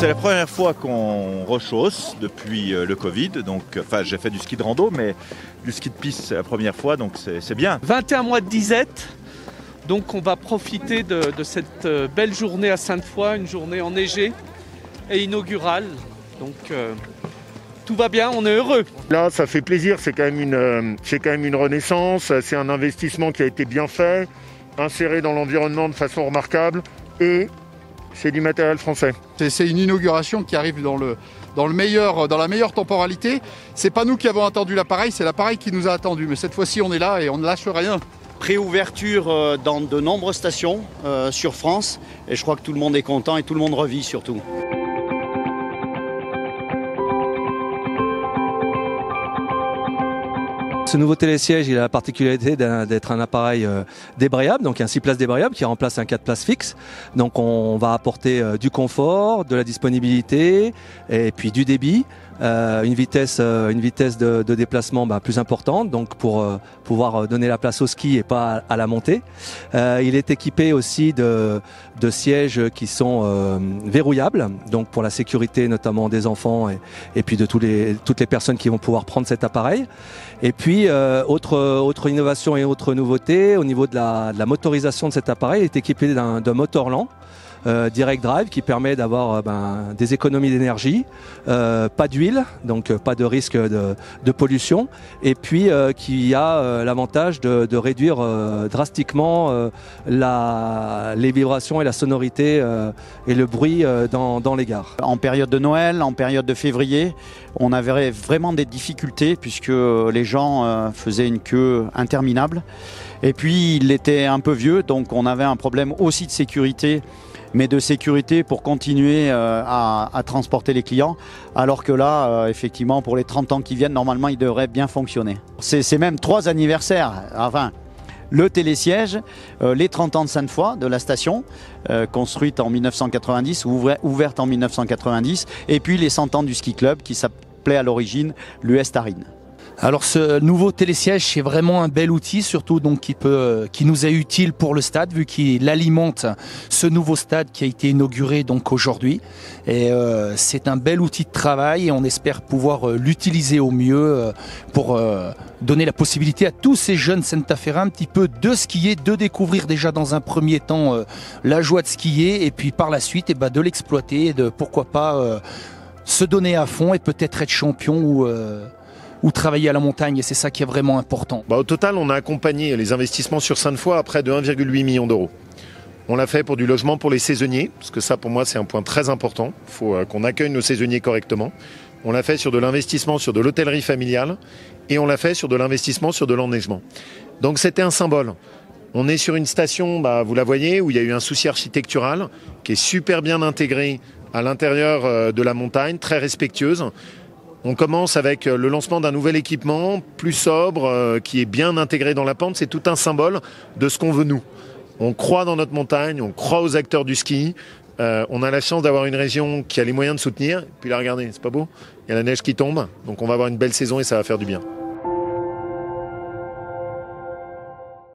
C'est la première fois qu'on rechausse depuis le Covid. Donc, j'ai fait du ski de rando, mais du ski de piste, c'est la première fois, donc c'est bien. 21 mois de disette. Donc on va profiter de cette belle journée à Sainte-Foy, une journée enneigée et inaugurale. Donc tout va bien, on est heureux. Là, ça fait plaisir, c'est quand même une renaissance, c'est un investissement qui a été bien fait, inséré dans l'environnement de façon remarquable et c'est du matériel français. C'est une inauguration qui arrive dans la meilleure temporalité. C'est pas nous qui avons attendu l'appareil, c'est l'appareil qui nous a attendu. Mais cette fois-ci, on est là et on ne lâche rien. Préouverture dans de nombreuses stations sur France et je crois que tout le monde est content et tout le monde revit surtout. Ce nouveau télésiège, il a la particularité d'être un appareil débrayable, donc un 6 places débrayable qui remplace un 4 places fixe. Donc on va apporter du confort, de la disponibilité et puis du débit. Une vitesse de déplacement plus importante, donc pour pouvoir donner la place au ski et pas à la montée. Il est équipé aussi de sièges qui sont verrouillables, donc pour la sécurité notamment des enfants et puis de toutes les personnes qui vont pouvoir prendre cet appareil. Et puis autre innovation et autre nouveauté au niveau de la motorisation de cet appareil, il est équipé d'un moteur lent. Direct drive qui permet d'avoir des économies d'énergie, pas d'huile, donc pas de risque de pollution, et puis qui a l'avantage de réduire drastiquement les vibrations et la sonorité et le bruit dans les gares. En période de Noël, en période de février, on avait vraiment des difficultés puisque les gens faisaient une queue interminable. Et puis il était un peu vieux, donc on avait un problème aussi de sécurité, mais de sécurité pour continuer à transporter les clients, alors que là, effectivement, pour les 30 ans qui viennent, normalement, il devrait bien fonctionner. C'est même 3 anniversaires, enfin, le télésiège, les 30 ans de Sainte-Foy, de la station, construite en 1990, ouverte en 1990, et puis les 100 ans du ski club, qui s'appelait à l'origine l'US Tarine. Alors ce nouveau télésiège, c'est vraiment un bel outil, surtout donc qui nous est utile pour le stade, vu qu'il alimente ce nouveau stade qui a été inauguré donc aujourd'hui. Et c'est un bel outil de travail et on espère pouvoir l'utiliser au mieux pour donner la possibilité à tous ces jeunes Sainte-Affairins un petit peu de skier, de découvrir déjà dans un premier temps la joie de skier et puis par la suite de l'exploiter et de pourquoi pas se donner à fond et peut-être être champion ou travailler à la montagne, et c'est ça qui est vraiment important. Au total, on a accompagné les investissements sur Sainte-Foy à près de 1,8 million d'euros. On l'a fait pour du logement pour les saisonniers, parce que ça pour moi c'est un point très important. Il faut qu'on accueille nos saisonniers correctement. On l'a fait sur de l'investissement sur de l'hôtellerie familiale et on l'a fait sur de l'investissement sur de l'enneigement. Donc c'était un symbole. On est sur une station, vous la voyez, où il y a eu un souci architectural qui est super bien intégré à l'intérieur de la montagne, très respectueuse. On commence avec le lancement d'un nouvel équipement, plus sobre, qui est bien intégré dans la pente. C'est tout un symbole de ce qu'on veut nous. On croit dans notre montagne, on croit aux acteurs du ski. On a la chance d'avoir une région qui a les moyens de soutenir. Puis là, regardez, c'est pas beau ? Il y a la neige qui tombe, donc on va avoir une belle saison et ça va faire du bien.